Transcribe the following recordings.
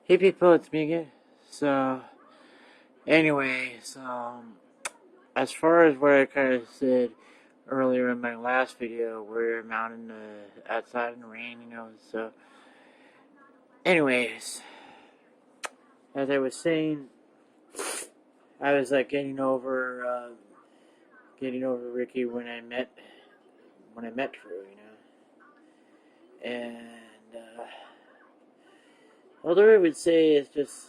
Hey people, it's me again. So, anyways, as far as what I kind of said earlier in my last video, we're mountain outside in the rain. So, anyways, as I was saying, I was like getting over Ricky when I met Drew, and although I would say it's just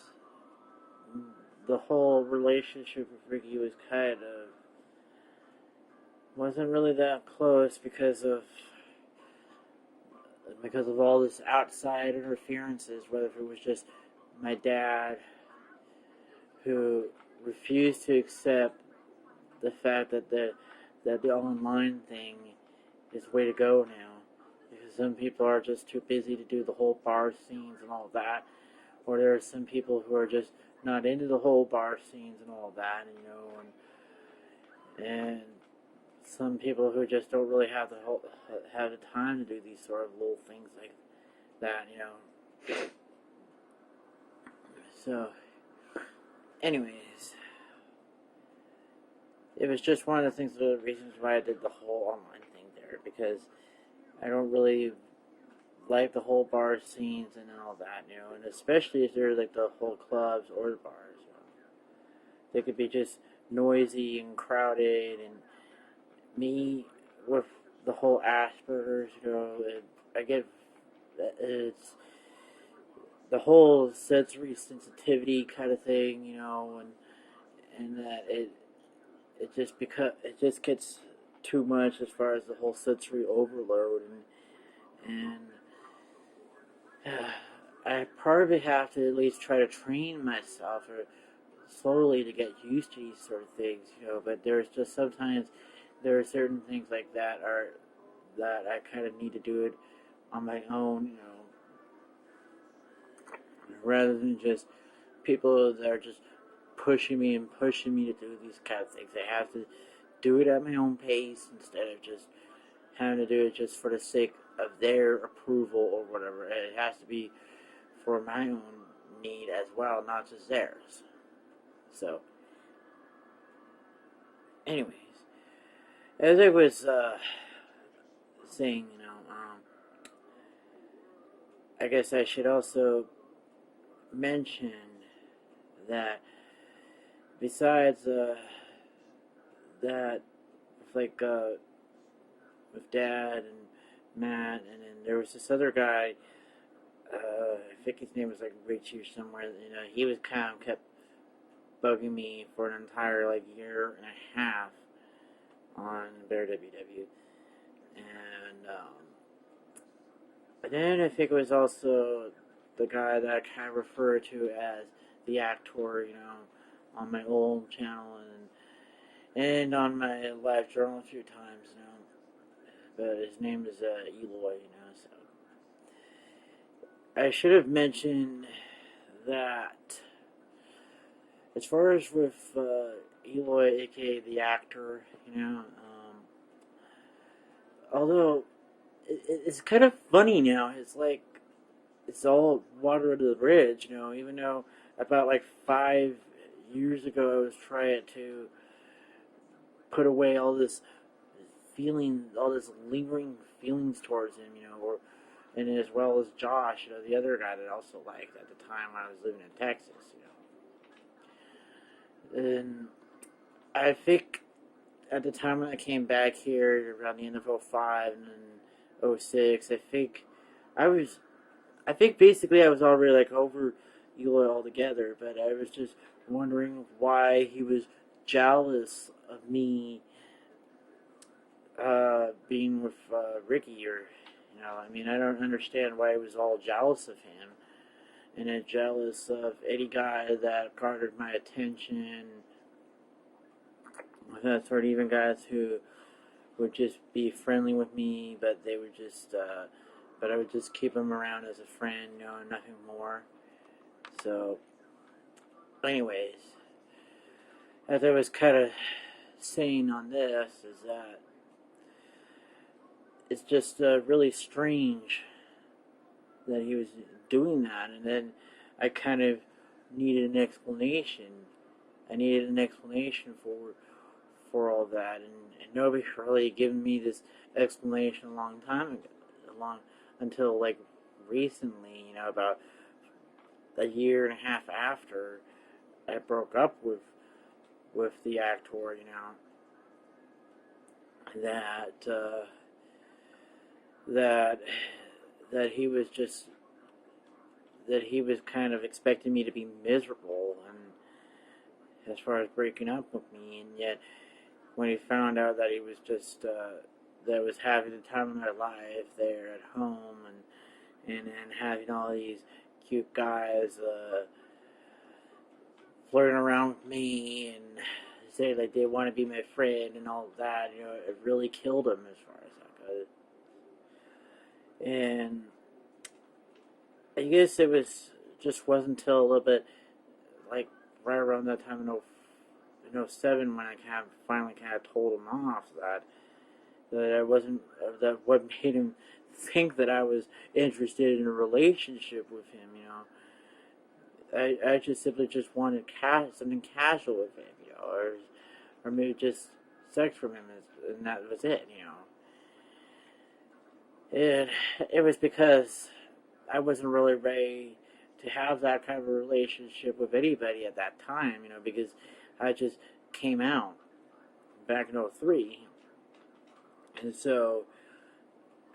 the whole relationship with Ricky was kind of wasn't really that close because of all this outside interferences, whether it was just my dad who refused to accept the fact that the online thing is the way to go now, because some people are just too busy to do the whole bar scenes and all that, or there are some people who are just not into the whole bar scenes and all that, and some people who just don't really have the time to do these sort of little things like that. So, anyways, it was just one of the reasons why I did the whole online thing there, because I don't really like the whole bar scenes and all that, and especially if they're like the whole clubs or the bars. They could be just noisy and crowded, and me with the whole Asperger's, I get it's the whole sensory sensitivity kind of thing, and that it just gets too much as far as the whole sensory overload, and I probably have to at least try to train myself or slowly to get used to these sort of things, but there's just sometimes there are certain things like that I kind of need to do it on my own, rather than just people that are just pushing me to do these kind of things. I have to do it at my own pace instead of just having to do it just for the sake of their approval or whatever. It has to be for my own need as well, not just theirs. So, anyways, as I was saying, I guess I should also mention that besides that, with Dad and Matt, and then there was this other guy. I think his name was like Richie or somewhere. He was kind of kept bugging me for an entire year and a half on Bear WW, and then I think it was also the guy that I kind of referred to as the actor, on my old channel and on my live journal a few times, but his name is Eloy. So I should have mentioned that as far as with Eloy, aka the actor, although it's kind of funny now, it's all water under the bridge, even though about 5 years ago I was trying to put away all this lingering feelings towards him, and as well as Josh, the other guy that I also liked at the time when I was living in Texas. And I think at the time when I came back here around the end of '05 and then '06, I think basically I was already over Eloy altogether, but I was just wondering why he was jealous of me being with Ricky, I don't understand why he was all jealous of him, and then jealous of any guy that garnered my attention. That sort of even guys who would just be friendly with me, but they would but I would just keep them around as a friend, nothing more. So, anyways, as I was kind of saying on this, is that it's just really strange that he was doing that, and then I kind of needed an explanation. I needed an explanation for all that, and nobody really given me this explanation a long time ago, long until like recently, about a year and a half after I broke up with the actor, that that that he was just that he was kind of expecting me to be miserable, and as far as breaking up with me, and yet when he found out that he was just that was having the time of my life there at home, and having all these cute guys flirting around with me and say like they want to be my friend and all of that, it really killed him as far as that goes. And I guess it wasn't until a little bit like right around that time in 07 when I finally told him off that what made him think that I was interested in a relationship with him. I just simply just wanted something casual with him, or maybe just sex from him, and that was it, And it was because I wasn't really ready to have that kind of a relationship with anybody at that time, because I just came out back in 03, and so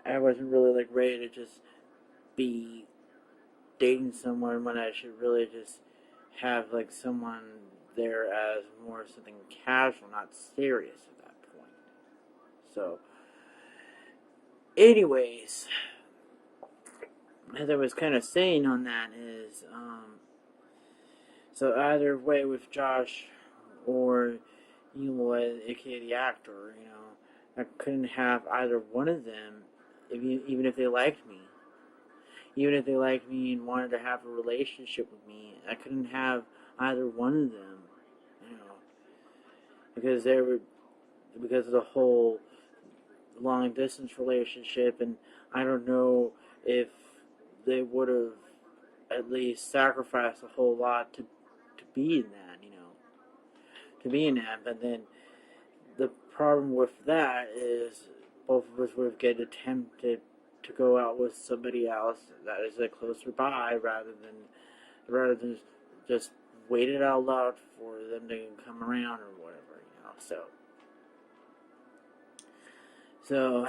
I wasn't really like ready to just be dating someone when I should really just have like someone there as more something casual, not serious at that point. So, anyways, as I was kind of saying on that is, so either way with Josh or Eloy, aka the actor, I couldn't have either one of them, even if they liked me. Even if they liked me and wanted to have a relationship with me, I couldn't have either one of them, because because of the whole long distance relationship, and I don't know if they would have at least sacrificed a whole lot to be in that, to be in that. But then the problem with that is both of us would have get tempted to go out with somebody else that is closer by, rather than just wait it out loud for them to come around or whatever, So,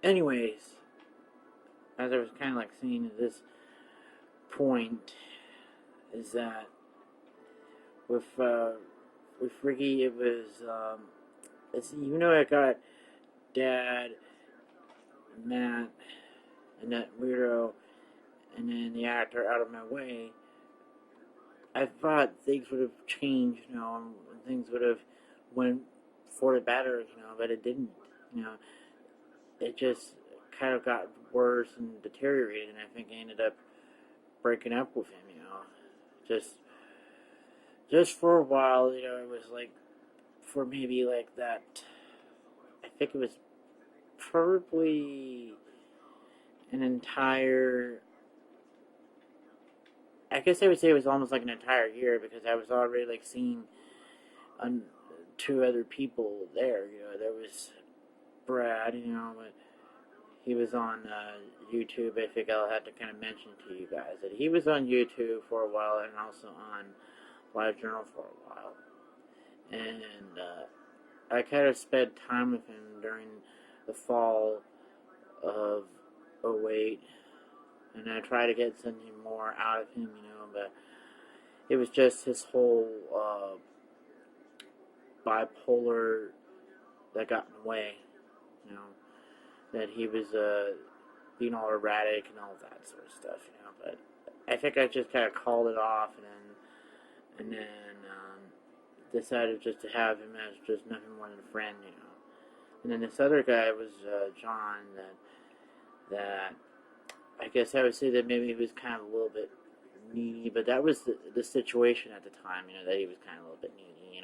anyways, as I was kind of like saying at this point, is that with Ricky, it was I got Dad, Matt, and that weirdo, and then the actor out of my way, I thought things would have changed, and things would have went for the better, but it didn't, It just kind of got worse and deteriorated, and I think I ended up breaking up with him, just for a while, it was like, for maybe like that, I think it was probably an entire, I guess I would say it was almost like an entire year, because I was already like seeing two other people there. There was Brad, but he was on YouTube. I think I'll have to kind of mention to you guys that he was on YouTube for a while and also on LiveJournal for a while. And I kind of spent time with him during the fall of 08, and I tried to get something more out of him, but it was just his whole bipolar that got in the way, that he was being all erratic and all that sort of stuff, but I think I just kind of called it off, and then decided just to have him as just nothing more than a friend, And then this other guy was John, that I guess I would say that maybe he was kind of a little bit needy, but that was the situation at the time, that he was kind of a little bit needy,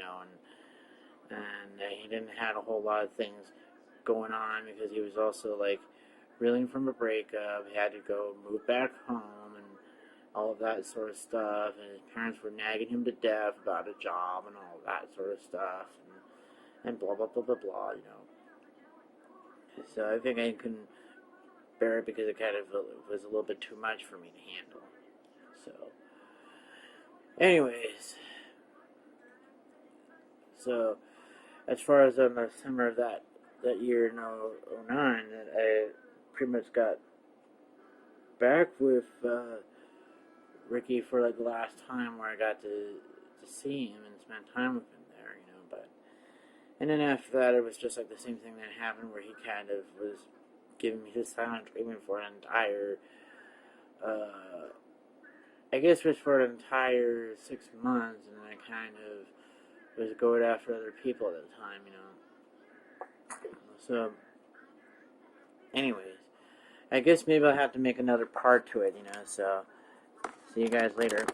and he didn't have a whole lot of things going on, because he was also like reeling from a breakup. He had to go move back home, all of that sort of stuff, and his parents were nagging him to death about a job and all that sort of stuff, and blah blah blah blah blah, you know. So I think I can bear it because it kind of was a little bit too much for me to handle. So, anyways, so as far as on the summer of that year in '09, that I pretty much got back with Ricky for like the last time where I got to see him and spend time with him there, you know. But and then after that, it was just like the same thing that happened where he kind of was giving me his silent treatment for an entire, I guess it was for an entire 6 months, and then I kind of was going after other people at the time, you know. So, anyways, I guess maybe I'll have to make another part to it, you know. So, see you guys later.